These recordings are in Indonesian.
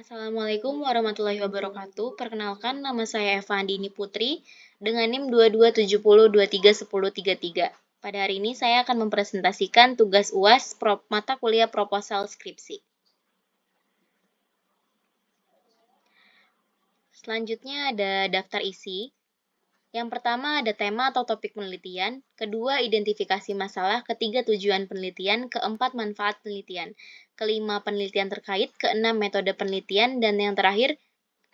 Assalamualaikum warahmatullahi wabarakatuh. Perkenalkan, nama saya Eva Andini Putri dengan NIM 2270231033. Pada hari ini saya akan mempresentasikan tugas UAS mata kuliah proposal skripsi. Selanjutnya ada daftar isi. Yang pertama ada tema atau topik penelitian, kedua identifikasi masalah, ketiga tujuan penelitian, keempat manfaat penelitian, kelima penelitian terkait, keenam metode penelitian, dan yang terakhir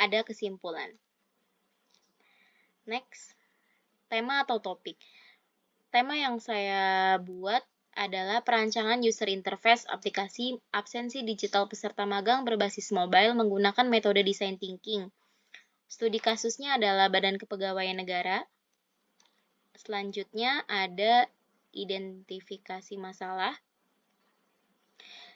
ada kesimpulan. Next, tema atau topik. Tema yang saya buat adalah perancangan user interface aplikasi absensi digital peserta magang berbasis mobile menggunakan metode design thinking. Studi kasusnya adalah Badan Kepegawaian Negara. Selanjutnya ada identifikasi masalah.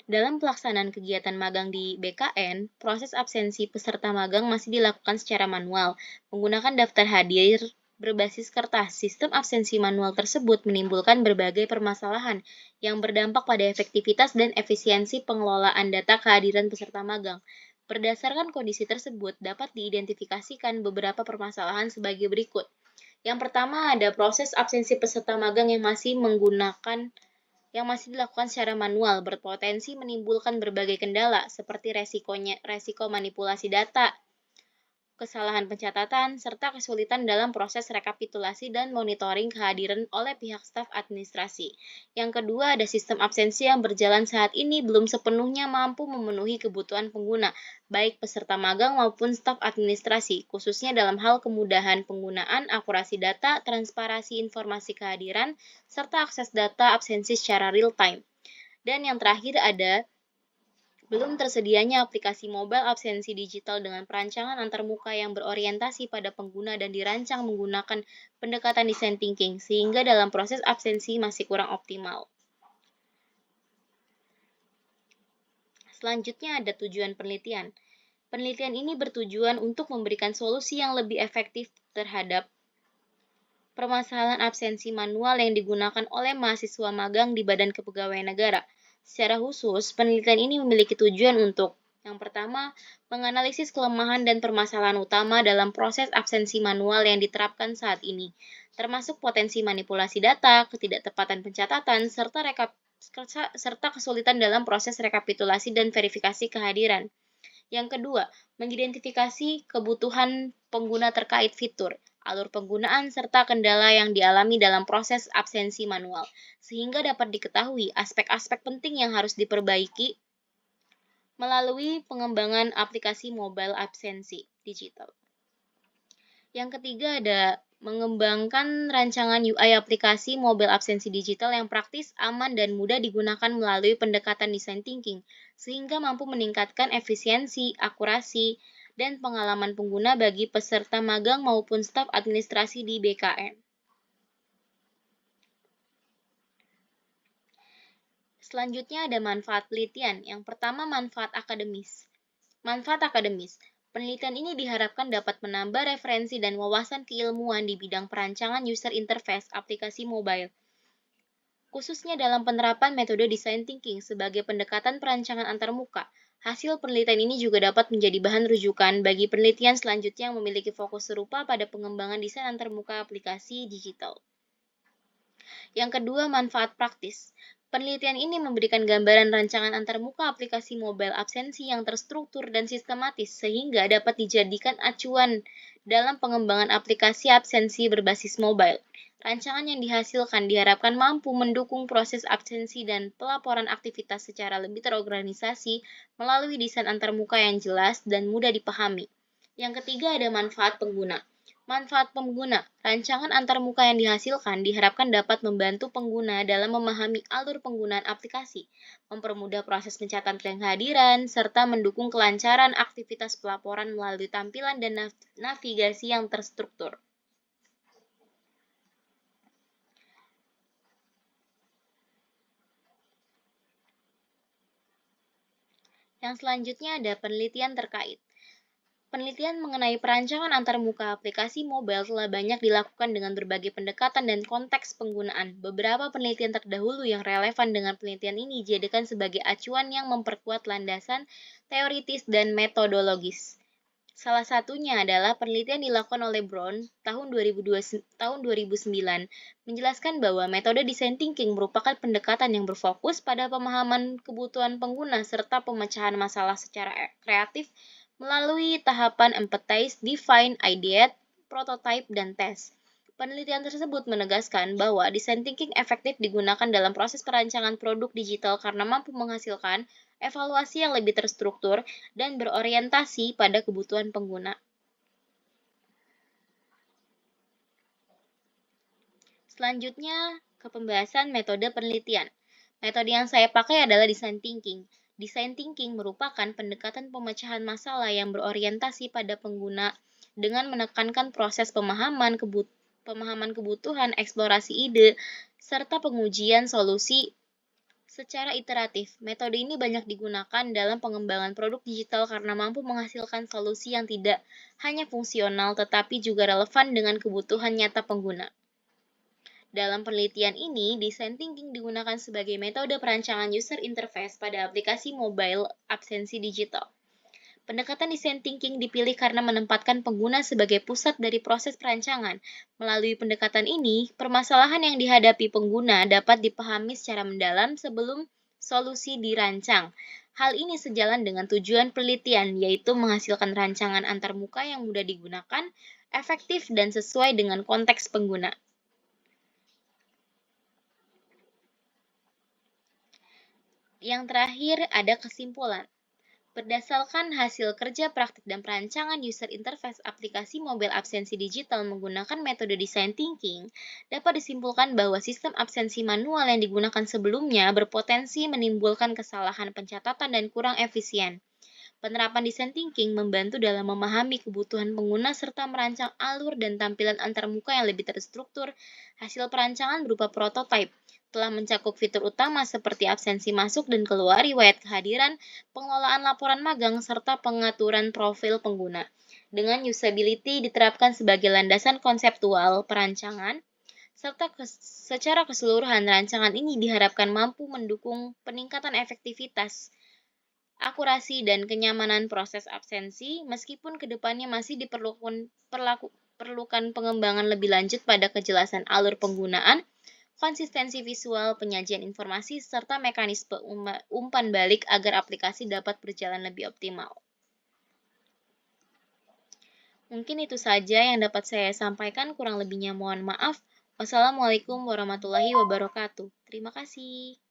Dalam pelaksanaan kegiatan magang di BKN, proses absensi peserta magang masih dilakukan secara manual, menggunakan daftar hadir berbasis kertas. Sistem absensi manual tersebut menimbulkan berbagai permasalahan yang berdampak pada efektivitas dan efisiensi pengelolaan data kehadiran peserta magang. Berdasarkan kondisi tersebut, dapat diidentifikasikan beberapa permasalahan sebagai berikut. Yang pertama ada proses absensi peserta magang yang masih dilakukan secara manual berpotensi menimbulkan berbagai kendala seperti resiko manipulasi data, kesalahan pencatatan, serta kesulitan dalam proses rekapitulasi dan monitoring kehadiran oleh pihak staf administrasi. Yang kedua, ada sistem absensi yang berjalan saat ini belum sepenuhnya mampu memenuhi kebutuhan pengguna, baik peserta magang maupun staf administrasi, khususnya dalam hal kemudahan penggunaan, akurasi data, transparansi informasi kehadiran, serta akses data absensi secara real-time. Dan yang terakhir ada belum tersedianya aplikasi mobile absensi digital dengan perancangan antarmuka yang berorientasi pada pengguna dan dirancang menggunakan pendekatan design thinking, sehingga dalam proses absensi masih kurang optimal. Selanjutnya ada tujuan penelitian. Penelitian ini bertujuan untuk memberikan solusi yang lebih efektif terhadap permasalahan absensi manual yang digunakan oleh mahasiswa magang di Badan Kepegawaian Negara. Secara khusus, penelitian ini memiliki tujuan untuk yang pertama, menganalisis kelemahan dan permasalahan utama dalam proses absensi manual yang diterapkan saat ini, termasuk potensi manipulasi data, ketidaktepatan pencatatan, serta kesulitan dalam proses rekapitulasi dan verifikasi kehadiran. Yang kedua, mengidentifikasi kebutuhan pengguna terkait fitur, alur penggunaan, serta kendala yang dialami dalam proses absensi manual, sehingga dapat diketahui aspek-aspek penting yang harus diperbaiki melalui pengembangan aplikasi mobile absensi digital. Yang ketiga ada mengembangkan rancangan UI aplikasi mobile absensi digital yang praktis, aman, dan mudah digunakan melalui pendekatan design thinking, sehingga mampu meningkatkan efisiensi, akurasi, dan pengalaman pengguna bagi peserta magang maupun staf administrasi di BKN. Selanjutnya ada manfaat penelitian. Yang pertama, manfaat akademis. Manfaat akademis. Penelitian ini diharapkan dapat menambah referensi dan wawasan keilmuan di bidang perancangan user interface aplikasi mobile, khususnya dalam penerapan metode design thinking sebagai pendekatan perancangan antarmuka. Hasil penelitian ini juga dapat menjadi bahan rujukan bagi penelitian selanjutnya yang memiliki fokus serupa pada pengembangan desain antarmuka aplikasi digital. Yang kedua, manfaat praktis. Penelitian ini memberikan gambaran rancangan antarmuka aplikasi mobile absensi yang terstruktur dan sistematis sehingga dapat dijadikan acuan dalam pengembangan aplikasi absensi berbasis mobile. Rancangan yang dihasilkan diharapkan mampu mendukung proses absensi dan pelaporan aktivitas secara lebih terorganisasi melalui desain antarmuka yang jelas dan mudah dipahami. Yang ketiga ada manfaat pengguna. Manfaat pengguna. Rancangan antarmuka yang dihasilkan diharapkan dapat membantu pengguna dalam memahami alur penggunaan aplikasi, mempermudah proses pencatatan kehadiran, serta mendukung kelancaran aktivitas pelaporan melalui tampilan dan navigasi yang terstruktur. Yang selanjutnya ada penelitian terkait. Penelitian mengenai perancangan antarmuka aplikasi mobile telah banyak dilakukan dengan berbagai pendekatan dan konteks penggunaan. Beberapa penelitian terdahulu yang relevan dengan penelitian ini dijadikan sebagai acuan yang memperkuat landasan teoritis dan metodologis. Salah satunya adalah penelitian dilakukan oleh Brown tahun 2009 menjelaskan bahwa metode design thinking merupakan pendekatan yang berfokus pada pemahaman kebutuhan pengguna serta pemecahan masalah secara kreatif melalui tahapan empathize, define, ideate, prototype, dan test. Penelitian tersebut menegaskan bahwa design thinking efektif digunakan dalam proses perancangan produk digital karena mampu menghasilkan evaluasi yang lebih terstruktur dan berorientasi pada kebutuhan pengguna. Selanjutnya, ke pembahasan metode penelitian. Metode yang saya pakai adalah design thinking. Design thinking merupakan pendekatan pemecahan masalah yang berorientasi pada pengguna dengan menekankan proses pemahaman kebutuhan, eksplorasi ide, serta pengujian solusi secara iteratif. Metode ini banyak digunakan dalam pengembangan produk digital karena mampu menghasilkan solusi yang tidak hanya fungsional tetapi juga relevan dengan kebutuhan nyata pengguna. Dalam penelitian ini, design thinking digunakan sebagai metode perancangan user interface pada aplikasi mobile absensi digital. Pendekatan design thinking dipilih karena menempatkan pengguna sebagai pusat dari proses perancangan. Melalui pendekatan ini, permasalahan yang dihadapi pengguna dapat dipahami secara mendalam sebelum solusi dirancang. Hal ini sejalan dengan tujuan penelitian, yaitu menghasilkan rancangan antarmuka yang mudah digunakan, efektif, dan sesuai dengan konteks pengguna. Yang terakhir, ada kesimpulan. Berdasarkan hasil kerja praktik dan perancangan user interface aplikasi mobile absensi digital menggunakan metode design thinking, dapat disimpulkan bahwa sistem absensi manual yang digunakan sebelumnya berpotensi menimbulkan kesalahan pencatatan dan kurang efisien. Penerapan design thinking membantu dalam memahami kebutuhan pengguna serta merancang alur dan tampilan antarmuka yang lebih terstruktur. Hasil perancangan berupa prototipe telah mencakup fitur utama seperti absensi masuk dan keluar, riwayat kehadiran, pengelolaan laporan magang, serta pengaturan profil pengguna. Dengan usability diterapkan sebagai landasan konseptual perancangan, serta secara keseluruhan rancangan ini diharapkan mampu mendukung peningkatan efektivitas, akurasi, dan kenyamanan proses absensi, meskipun kedepannya masih diperlukan pengembangan lebih lanjut pada kejelasan alur penggunaan, konsistensi visual, penyajian informasi, serta mekanisme umpan balik agar aplikasi dapat berjalan lebih optimal. Mungkin itu saja yang dapat saya sampaikan, kurang lebihnya mohon maaf. Wassalamualaikum warahmatullahi wabarakatuh. Terima kasih.